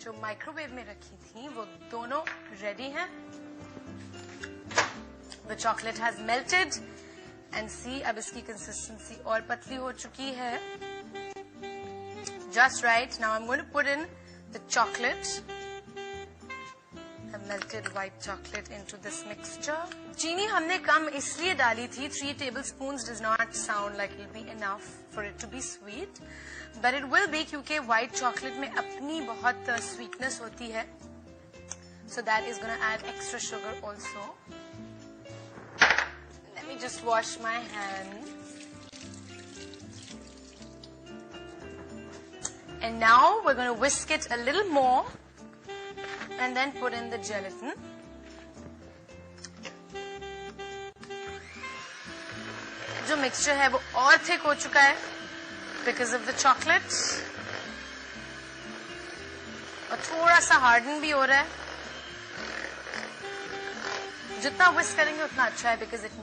जो माइक्रोवेव में रखी थी वो दोनों रेडी हैं. The chocolate has melted and see अब इसकी consistency और पतली हो चुकी है. Just right. Now I'm going to put in the chocolate, the melted white chocolate into this mixture. चीनी हमने कम इसलिए डाली थी. 3 tablespoons does not sound like it will be enough for it to be sweet, but it will be क्योंकि white chocolate में अपनी बहुत sweetness होती है. So that is going to add extra sugar also. Let me just wash my hands. And now we're going to whisk it a little more and then put in the gelatin. जो mixture है वो और thick हो चुका है because of the chocolate. और थोड़ा सा harden भी हो रहा है. जितना whisk करेंगे उतना अच्छा है because it needs